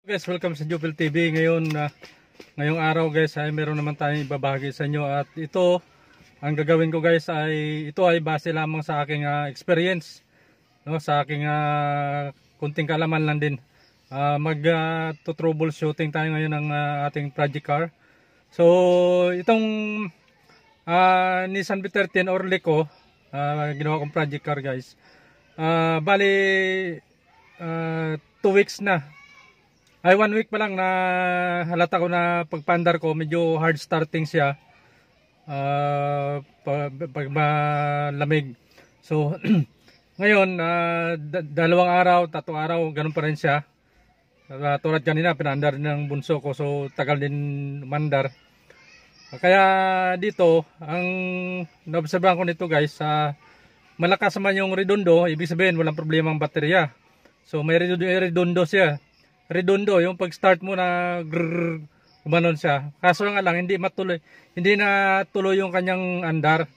Guys, welcome sa Jupil TV. Ngayong araw guys ay meron naman tayong ibabahagi sa inyo, at ito ang gagawin ko guys ay base lamang sa aking experience, no, sa aking kunting kaalaman lang din. Troubleshooting tayo ngayon ng ating project car. So itong Nissan V13 Orly ko, ginawa kong project car guys. Bali 2 weeks na. 1 week pa lang na halata ko na pagpandar ko medyo hard starting siya pag malamig. So ngayon dalawang araw, 3 araw ganun pa rin siya. Tulad kanina pinandar ng bunso ko, so tagal din mandar. Kaya dito ang naobserbahan ko nito guys, malakas naman yung redondo, ibig sabihin walang problema ang baterya. So may redondo siya. Redondo, yung pag-start mo na gumanon siya. Kaso nga lang, hindi na tuloy yung kanyang andar.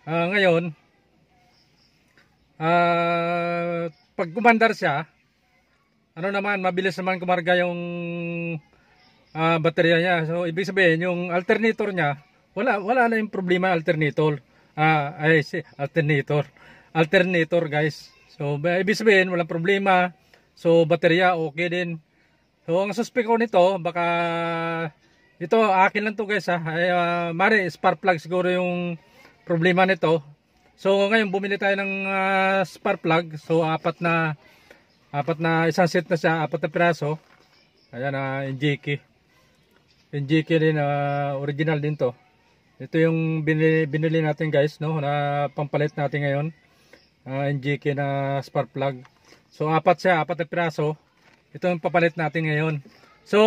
Ngayon, pag gumandar siya, mabilis naman kumarga yung baterya niya. So, ibig sabihin, yung alternator niya, wala na yung problema alternator. Alternator guys. So, ibig sabihin, walang problema. So baterya okay din. So ang suspect ko nito, baka ito akin lang to guys mari spark plug siguro yung problema nito. So ngayon bumili tayo ng spark plug. So apat na isang set na siya, 4 na piraso. Ayan, NGK din, original din to. Ito yung binili natin guys, no, na pampalit natin ngayon. NGK na spark plug. So 4 na piraso. Ito yung papalit natin ngayon. So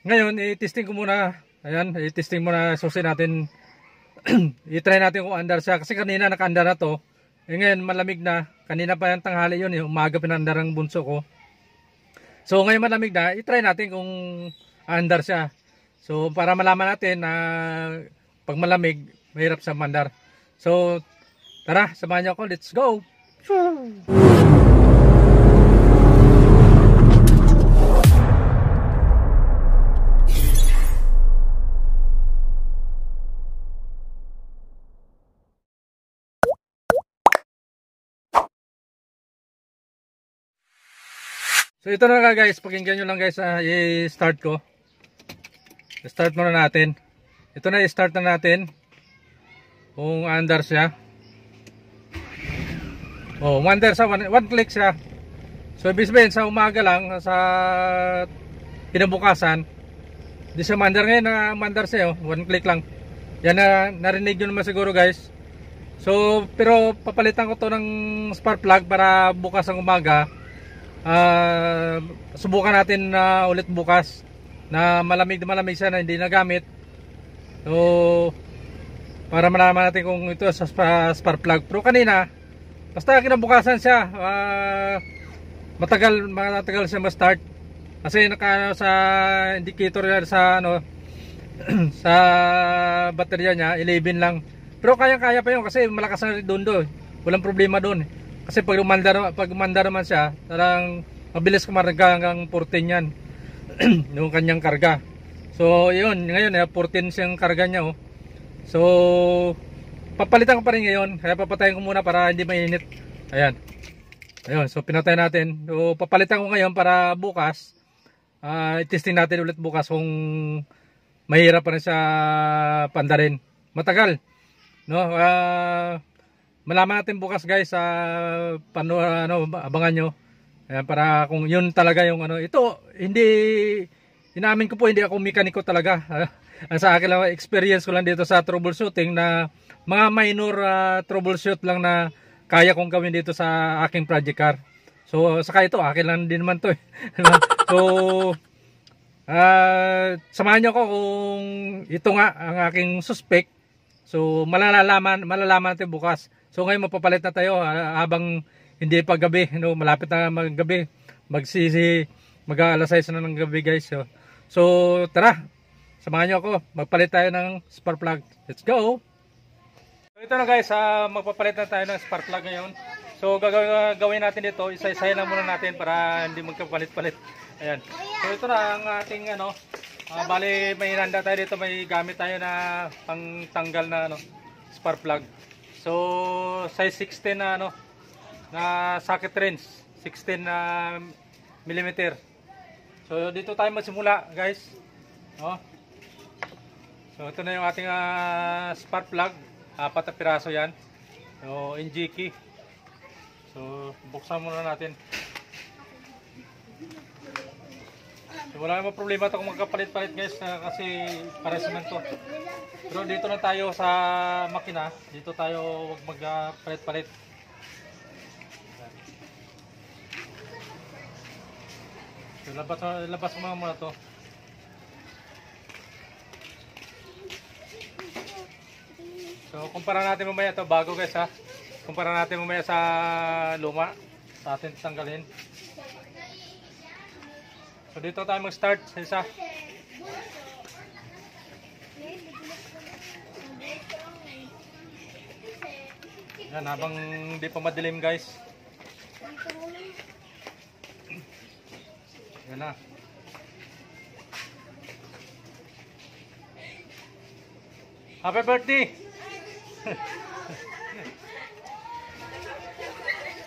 ngayon i-testing ko muna. Ayan, i-testing muna, susi natin. I-try natin kung andar siya, kasi kanina naka-andar na to. Ngayon malamig na. Kanina pa yung tanghali yun, yung umaga pinandar ang bunso ko. So ngayon malamig na, i-try natin kung andar siya. So para malaman natin na pag malamig mahirap sa mandar. So tara, samahan niyo ako, let's go. So ito na nga guys, pakinggan nyo lang guys, i-start ko. I-start muna natin. Ito na, i-start na natin kung andar siya. Mandar sa one click siya. So ibig sabihin sa umaga lang, sa kinabukasan, di siya mandar. Ngayon mandar siya, 1 click lang. Yan na, narinig nyo naman siguro guys. So pero papalitan ko to ng spark plug para bukas ang umaga. Subukan natin ulit bukas na malamig siya, na hindi nagamit. So para malaman natin kung ito sa spark plug. Pero kanina basta kinabukasan siya, matagal siya ma-start kasi sa indicator niya sa sa baterya niya 11 lang. Pero kaya pa yun kasi malakas na redondo, walang problema doon. Kasi pag umandar naman siya, tarang mabilis kumarga hanggang 14 yan. Yung kanyang karga. So yun, ngayon 14 siyang karga niya. So papalitan ko pa rin ngayon, kaya papatayin ko muna para hindi mainit. Ayan. Ayun, so pinatay natin. So papalitan ko ngayon para bukas i-testing natin ulit bukas kung mahirap pa rin siya pandarin. Matagal, no? Malaman natin bukas guys, abangan nyo. Ayan, para kung yun talaga yung ito, inamin ko po, hindi ako mekaniko talaga. Sa akin lang, experience ko lang dito sa troubleshooting, na mga minor troubleshoot lang na kaya kong gawin dito sa aking project car. So saka ito, akin lang din naman to eh. So samahan nyo ako kung ito nga ang aking suspect. So malalaman natin bukas. So ngayon mapapalit na tayo habang hindi pa gabi, malapit na maggabi. Mag-alas 6 na ng gabi guys. So tara, samahan nyo ako, magpalit tayo ng spark plug. Let's go! So ito na guys, magpapalit na tayo ng spark plug ngayon. So gagawin natin dito, isa-isahin lang muna natin para hindi magkapalit-palit. Ayan. So ito na ang ating ano, bali may hinanda tayo dito, may gamit tayo na pangtanggal na ano, spark plug. So size 16 na ano, na socket wrench, 16 na millimeter. So dito tayo magsimula, guys. Oh. So ito na yung ating spark plug, 4 na piraso yan. So NG key. So buksan muna natin. So, wala namang problema ito kung magkapalit-palit, guys, kasi pares naman to. Pero dito na tayo sa makina, dito tayo wag magpalit-palit. So labas mo muna to. So kumpara natin mamaya to, bago, guys, ha. Kumpara natin mamaya sa luma, sa atin tanggalin. So dito tayo mag-start sa isa. Yan, habang hindi pa madilim, guys. Yan na. Happy birthday!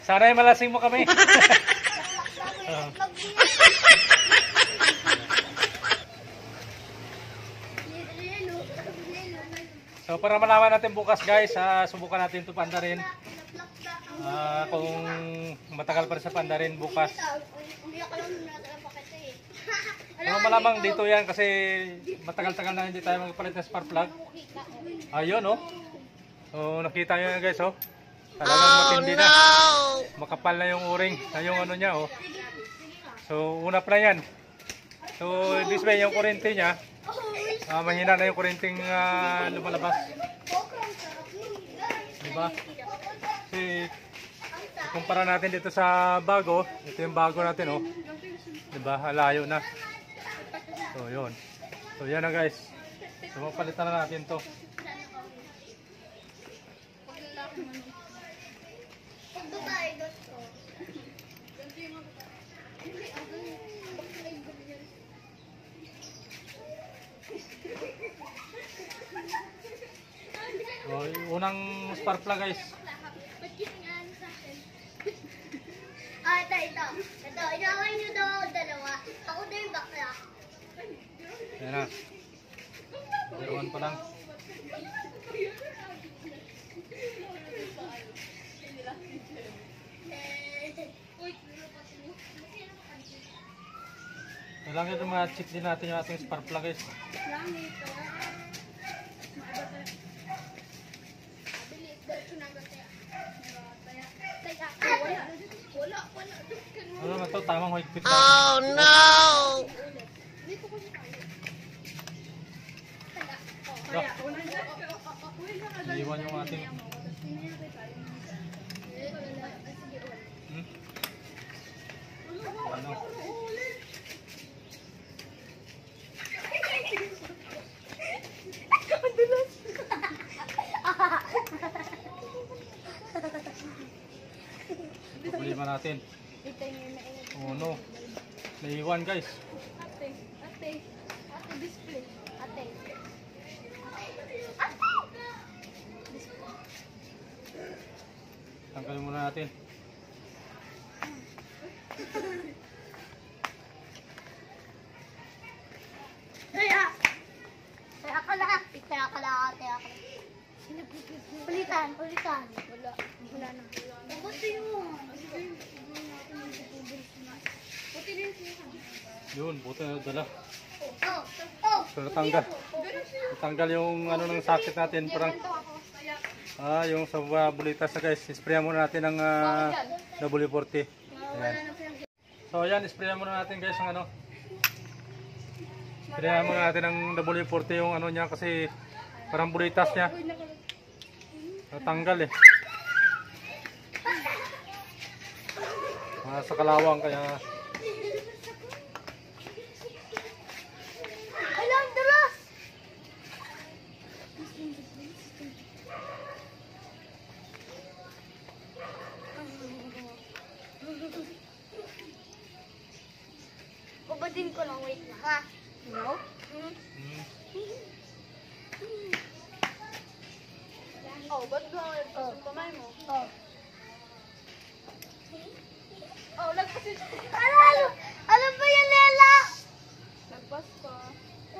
Sana ay malasing mo kami. So para malaman natin bukas, guys, subukan natin ito pandarin. Kung matagal pa rin sa pandarin bukas. Pero malamang dito yan kasi matagal-tagal na hindi tayo magpalit ng spark plug. Ayun, oh. So nakita nyo yan, guys, oh. Talagang matindi na. Makapal na yung o-ring, yung ano niya, oh. So una pa na yan. So ibig sabihin yung kuryente niya, mahina na yung kuryenteng lumalabas. Diba? Kasi kumpara natin dito sa bago, ito yung bago natin, oh. Diba? Layo na. So yun. So yan na, guys. So mapalitan na natin to. So, unang spark plug, guys. Ito. Inaway nyo daw dalawa. Ako na yung bakla. Ayan na. Meron pa lang. Kailangan ito ma-check din natin yung ating spark plug, guys. Ano naman ito? Tamang higpit. Oh no! Iiwan yung ating... Ano? Problema natin. Oh no. Naiwan, guys. Ate display. Ate. Tanggalin muna natin. Kaya kala. Ulitan. Wala na. Buti mo. Yun, buti na dala. Oh. So natanggal yung ano ng socket natin, parang yung sa bulitas na, guys. Isprayan muna natin ng W40. Ayan. So ayan, isprayan muna natin, guys, ng ano. Isprayan muna natin ng W40 yung ano niya kasi parang bulitas niya. Natanggal, eh. Sa kalawang kaya Alam, dalas! Kukunin ko lang, wait lang ha. No? Oh, ba't ba yung kamay mo? Oh. Oh, lagpas yun. Ano ba yan, Lela? Lagpas pa.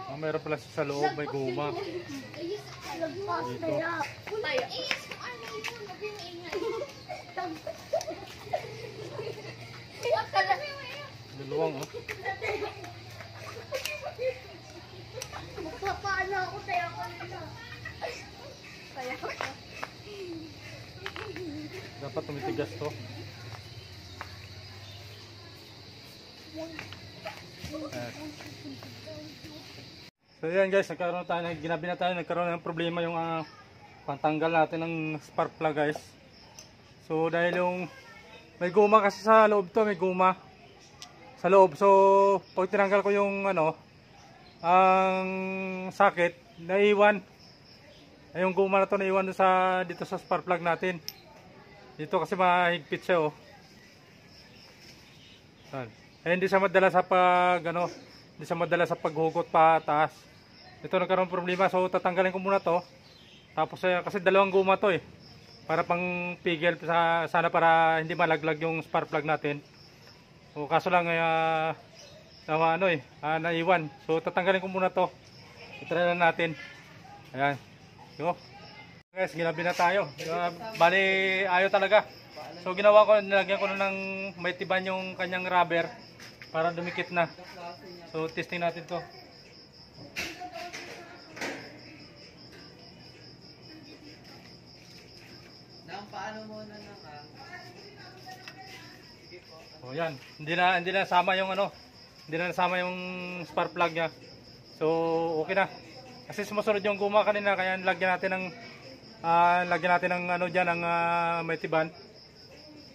Ah, meron pala sa loob, may guma. Lagpas na yan. Tayo. Luluwang, oh. Magpapaano ako tayo ko nila. Kaya ko. Dapat tumitigas to. Ayan. So yan guys, ginabi na tayo, nagkaroon ng problema yung pantanggal natin ng spark plug guys. So dahil yung may guma kasi sa loob to, may guma sa loob. So pag tinanggal ko yung ang socket, naiwan. Ay, yung guma na to naiwan dito sa spark plug natin. Dito kasi mahigpit siya oh. Eh, hindi siya madala sa hindi siya madala sa paghugot pa taas. Ito nagkaroon problema, so tatanggalin ko muna to. Tapos kasi dalawang guma to eh. Para pang pigil sana para hindi malaglag yung spark plug natin. So kaso lang naiwan. So tatanggalin ko muna to. I-try na natin. Ayan. Yo. Guys, ginabi na tayo. Bali ayaw talaga. So ginawa ko, nilagyan ko na ng may tiban yung kanyang rubber para dumikit na. So testing natin to. Paano mo na Oh, yan. Hindi na nasama yung hindi na nasama yung spark plug niya. So okay na. Kasi sumusunod yung guma kanina kaya lagyan natin ng diyan ng may tiban.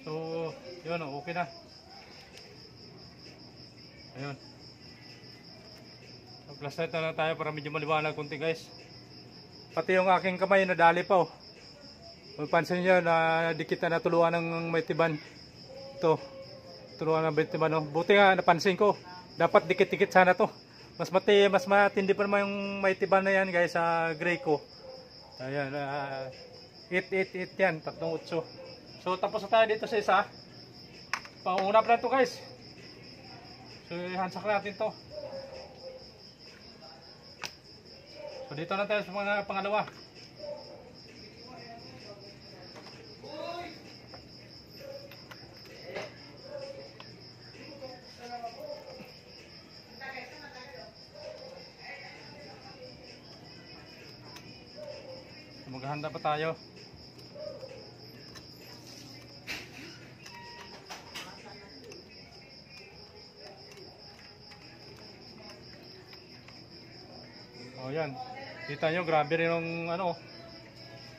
So yun, okay na. Ayun. Plus light na lang tayo para medyo maliwanag konti guys. Pati yung aking kamay nadali pa oh. Mapansin nyo na dikit na natuluan ng may tiban. Ito. Tuluan ng may tiban oh. Buti nga napansin ko. Dapat dikit-dikit sana to. Mas matindi pa naman yung may tiban na yan guys sa gray ko. Ayan. 8 yan. 3-8. So tapos na tayo dito sa isa. Panguna pa lang to guys. So hansak natin to. So dito na tayo sa mga pangalawa. So, maghahanda pa tayo. Oh yan. Kita nyo, grabe rin yung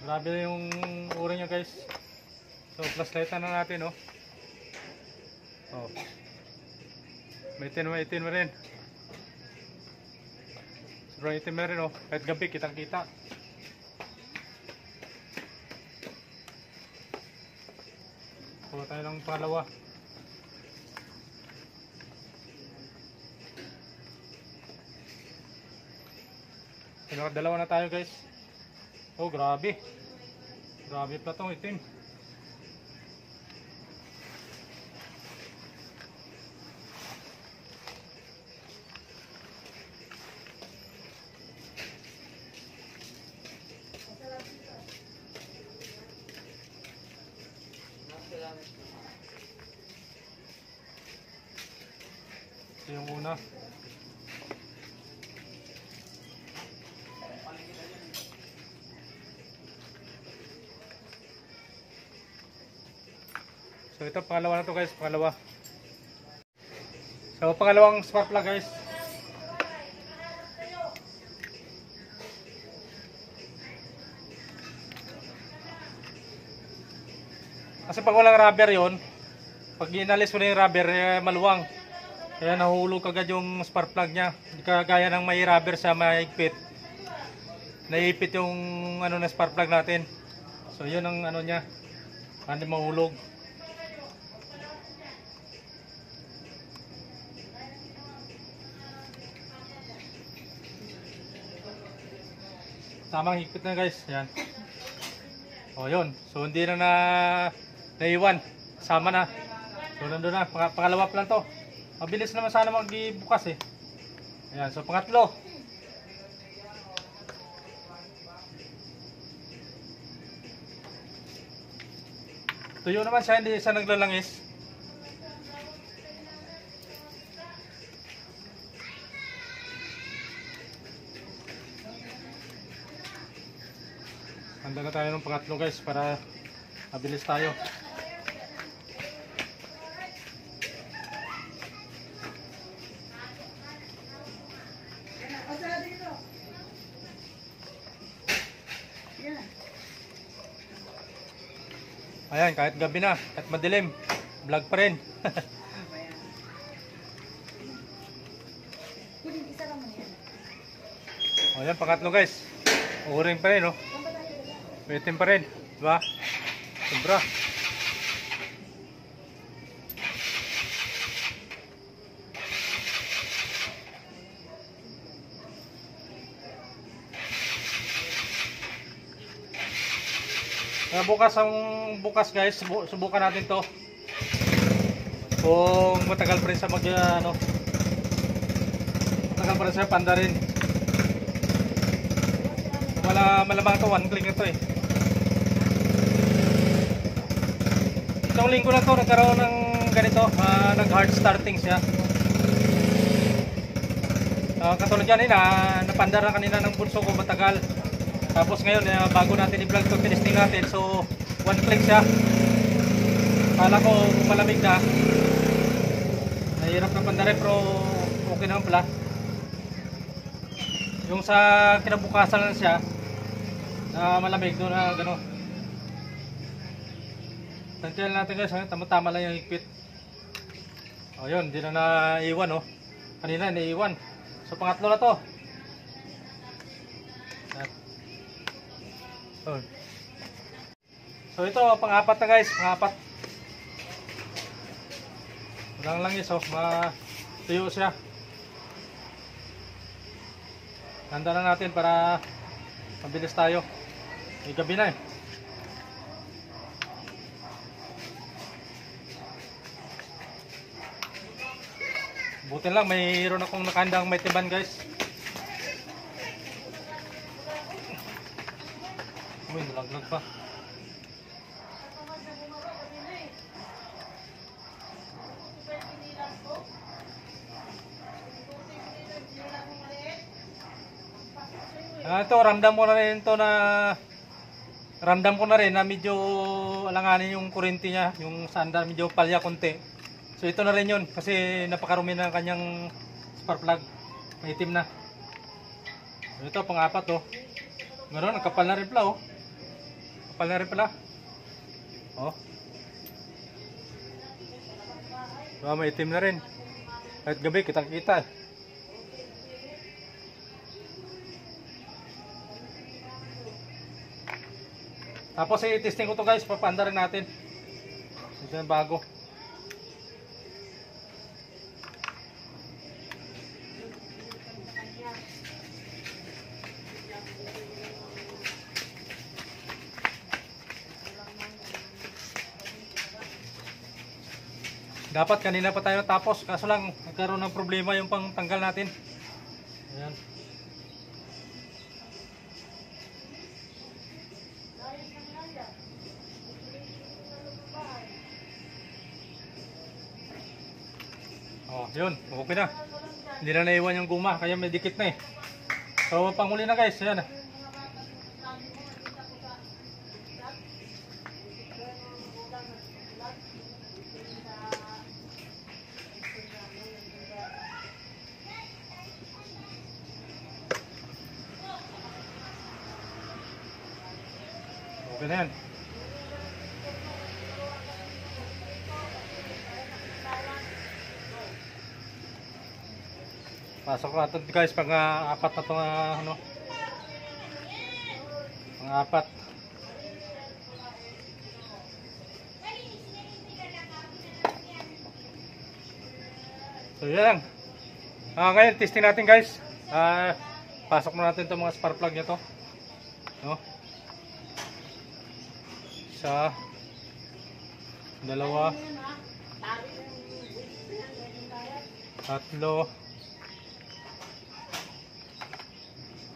grabe rin yung uri niya guys. So flashlight na natin oh. Oh. May itim rin. Sobrang itim na rin oh. Kahit gabi kitang kita. Kuha tayo ng pangalawa. Dalawa na tayo guys. Oh grabe. Grabe pala itong itim. Ito yung una. So ito pangalawa na to guys, pangalawa. So pangalawang spark plug guys. Kasi pag walang rubber yon, pag inalis mo na yung rubber, maluwang. Kaya nahulog agad yung spark plug niya. Hindi kagaya ng may rubber sa mahigpit. Naiipit yung na spark plug natin. So yun ang niya. Hindi mahulog. Tamang higpit na guys. Yan. O yun. So hindi na naiwan. Sama na. So nandun na. Pangalawa pa lang to. Mabilis naman sana magbukas eh. Ayan. So pangatlo. Tuyo naman siya. Hindi siya naglalangis. Handa na tayo ng pangatlo guys para mabilis tayo. Ayan, kahit gabi na, kahit madilim, vlog pa rin. Ayan, pangatlo guys. Uring pa rin, no? Bitin pa rin, diba? Sobra. Bukas guys, subukan natin to. Kung matagal pa rin sa matagal pa rin sa panda rin. Malamang to, one click na to eh. Itong linggo na to nagkaroon ng ganito, nag hard starting siya. Katulad yan napandar na kanina ng bunso ko matagal. Tapos ngayon bago natin i-vlog to, tinisting natin. So one click siya. Kala ko malamig na. Nahirap na pandarin pero okay naman pala. Yung sa kinabukasan lang siya na malamig doon na gano'n. Tantiyan natin guys, tama-tama lang yung higpit. O yun, hindi na naiwan oh. Kanina naiwan. So pangatlo na to. So ito pang-apat na guys, pang-apat. Walang langis oh, matuyo siya. Handa na natin para mabilis tayo. May gabi na eh. Buti lang mayroon akong nakandang may tiban guys. Uy, nalaglag pa. Ito ramdam ko na rin to na medyo alanganin yung kuryente niya, yung sandal medyo palya konti. So ito na rin yun kasi napakarumi na ng kanyang spark plug. Maitim na. So, ito pang-apat oh. Ngayon nagkapal na rin pala oh. Kapal na rin pala. Oh. So, maitim na rin. Kahit gabi kitang-kita. Tapos i-testing ko to guys, papanda rin natin. Ito yung bago. Dapat kanina pa tayo natapos, kaso lang nagkaroon ng problema yung pangtanggal natin. Ayan. Oh, yun, okay na. Hindi na naiwan yung guma, kaya may dikit na eh. So, panghuli na guys, ayan. Okay na yan. Pasok na ito guys, pang-apat na ito ano. Pang-apat. So yan lang. Ngayon testing natin guys. Pasok na natin itong mga spark plug nito. No? Isa, dalawa, tatlo,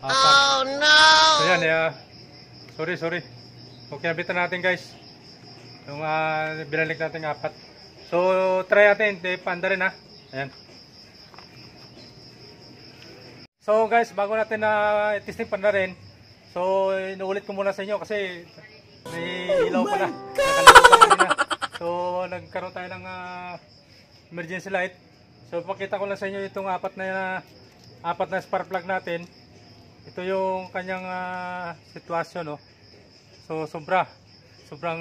apat. Oh no! So yan, sorry. Okay, nabitan natin guys. Yung binalik natin apat. So try natin, panda rin ha. Ayan. So guys, bago natin na testing panda rin. So inuulit ko muna sa inyo kasi may ilaw pala. So nagkaroon tayo ng emergency light. So pakita ko lang sa inyo itong apat na spark plug natin. Ito yung kanyang sitwasyon, no. So sobrang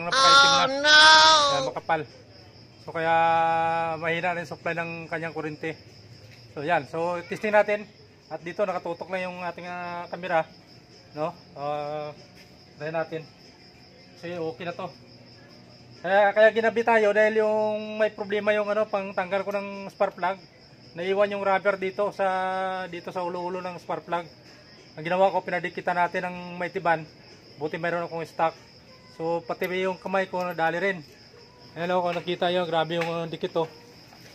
napakaitim na. No! Makapal. So kaya mahina rin supply ng kanyang kuryente. So yan, so testing natin. At dito nakatutok na yung ating camera, no? Try natin. Kasi okay na to. Kaya ginabi tayo dahil yung may problema yung pang tanggal ko ng spark plug. Naiwan yung rubber dito sa ulo-ulo ng spark plug. Ang ginawa ko, pinadikitan natin ng may tiban. Buti mayroon akong stock. So pati yung kamay ko nadali rin. Ayan o, kung nakita nyo, grabe yung dikit to.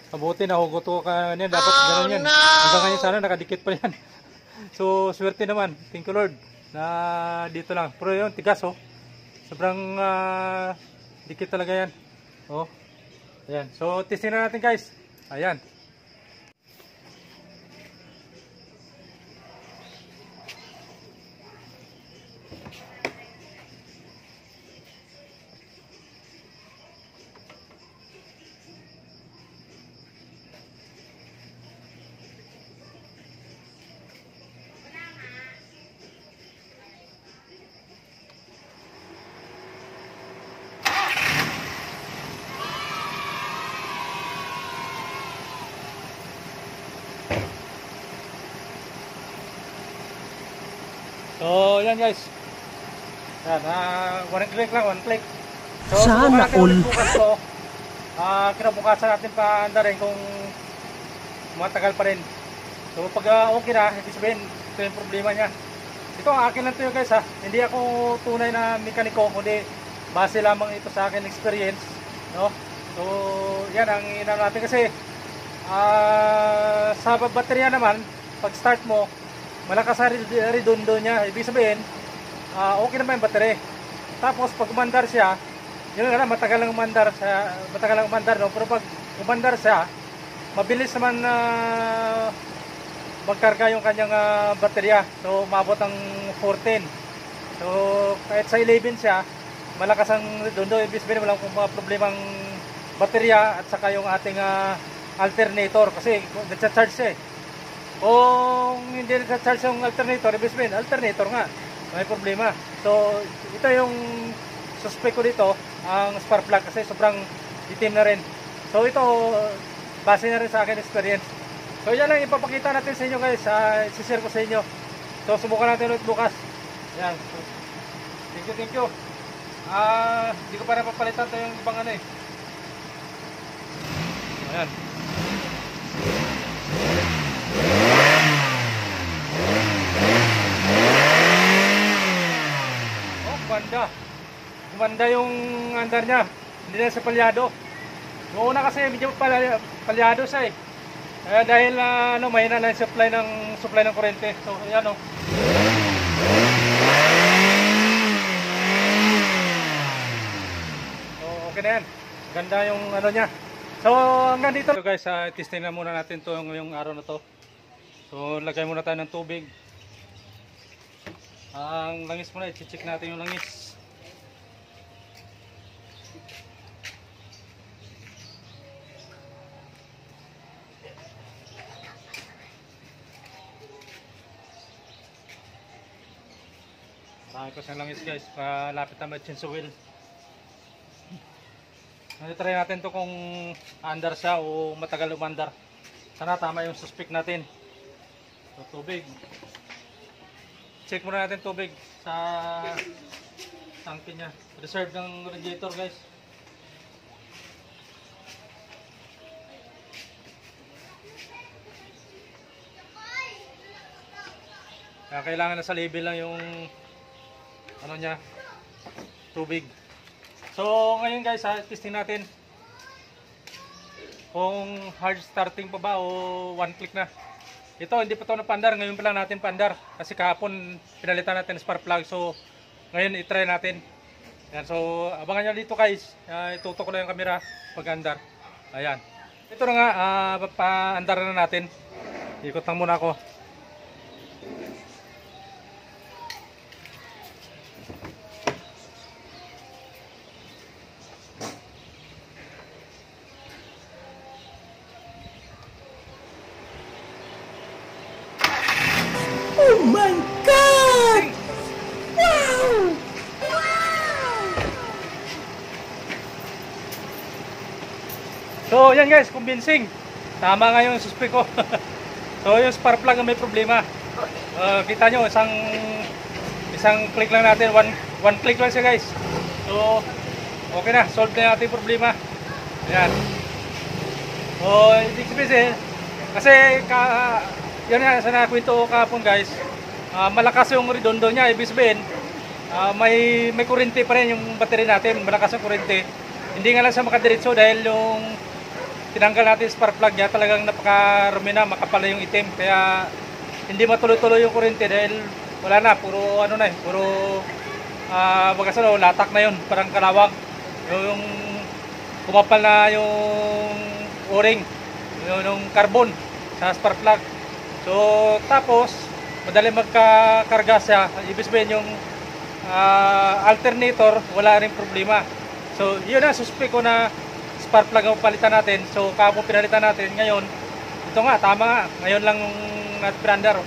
Mabuti nahugot ko kanyan, dapat gano'n yan. Hanggang ngayon sana nakadikit pa yan. So swerte naman, thank you Lord, na dito lang. Pero yun, tigas oh. Sobrang dikit talaga yan. Oh. Ayan, so testing na natin guys. Ayan. So yan guys. Yan, one click lang, one click. So sana all. Kinabukasan natin pa anda rin kung matagal pa rin. So pag okay na, ibig sabihin ito yung problema niya. Ito akin lang ito guys ha. Hindi ako tunay na mekaniko, kundi base lamang ito sa akin experience, no? So yan ang inano natin kasi sa baterya naman, pag start mo malakas ang redondo niya. Ibig sabihin, okay naman yung battery. Tapos pag umandar siya, yun nga, matagal lang umandar, no? Pero pag umandar siya, mabilis naman magkarga yung kanyang baterya. So umabot ang 14. So kahit sa 11 siya, malakas ang redondo. Ibig sabihin, walang problemang baterya at saka yung ating alternator kasi nagcha-charge siya eh. Kung hindi nagcha-charge yung alternator, ibig sabihin, alternator nga, may problema. So ito yung suspect ko dito, ang spark plug kasi sobrang itim na rin. So ito, base na rin sa akin experience. So yan lang ipapakita natin sa inyo guys, isi-share ko sa inyo. So subukan natin ulit bukas. Yan. Thank you. Hindi ko para papalitan ito yung ibang ano eh. Ayan. Gumanda yung andar niya. Hindi na sa palyado. Noong una kasi medyo palyado siya eh. Dahil mahina na yung supply ng kuryente. So ayan o. So okay na yan. Ganda yung ano niya. So hanggang dito. So guys, testing na muna natin to yung araw na to. So lagay muna tayo ng tubig. Ang langis muna, i-check natin yung langis. Marami ko siyang langis guys, malapit na may chainsaw wheel. Try natin to kung andar siya o matagal umandar. Sana tama yung suspect natin. So tubig. Check muna natin tubig sa tangke niya. Reserve ng radiator guys. Kaya kailangan na sa label lang yung ano niya, tubig. So ngayon guys, testing natin kung hard starting pa ba o one click na. Ito hindi pa ito napandar, ngayon pa lang natin pandar kasi kahapon pinalitan natin ng spark plug. So ngayon i-try natin. Yan, so abangan nyo dito guys, itutok ko lang yung camera pag andar. Ayan, ito na nga, paandar na natin. Ikot lang muna ako. Oh my God! Wow! So yan guys, convincing. Tama nga yung suspect ko. So yung spark plug may problema. Kita nyo, isang click lang natin, one click lang siya guys. So okay na, solve na yung ating problema. Ayan. So ibig sabihin, kasi yan nga sa nakwento ko kahapon guys, malakas yung redondo niya. Ibig sabihin, may kuryente pa rin yung battery natin, malakas yung kuryente. Hindi nga lang siya makadiretso dahil yung tinanggal natin spark plug niya, talagang napakarumi na, makapal na yung itim. Kaya hindi matuloy-tuloy yung kuryente dahil wala na, puro ano na puro latak na yun, parang kalawang. Yung kumapal na yung o-ring, yung carbon sa spark plug. So tapos madali magkakarga siya. Ibig sabihin yung alternator wala rin problema. So yun na, suspect ko na spark plug ang palitan natin. So kapag pinalitan natin ngayon, ito nga, tama nga, ngayon lang natin pinandar,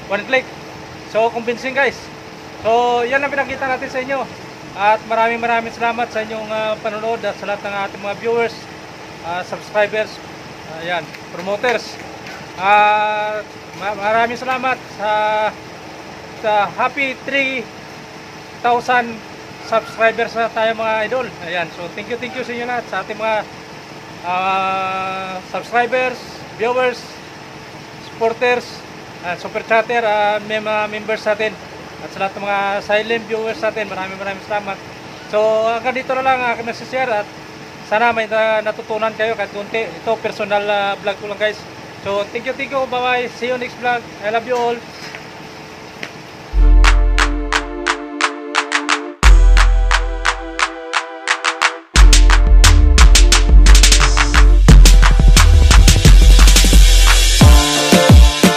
one click. So convincing guys. So yan ang pinakita natin sa inyo. At maraming salamat sa inyong panonood at sa lahat ng ating mga viewers, subscribers, ayan, promoters. Maraming salamat sa happy 3,000 subscribers na tayo mga idol. Ayan, so thank you sa inyo lahat, sa ating mga subscribers, viewers, supporters, super chatter, may mga members natin, at sa lahat ng mga silent viewers natin, maraming salamat. So hanggang dito na lang aking nasishare, at sana may natutunan kayo kahit kunti. Ito personal vlog ko lang guys. So thank you, bye bye, see you next vlog, I love you all.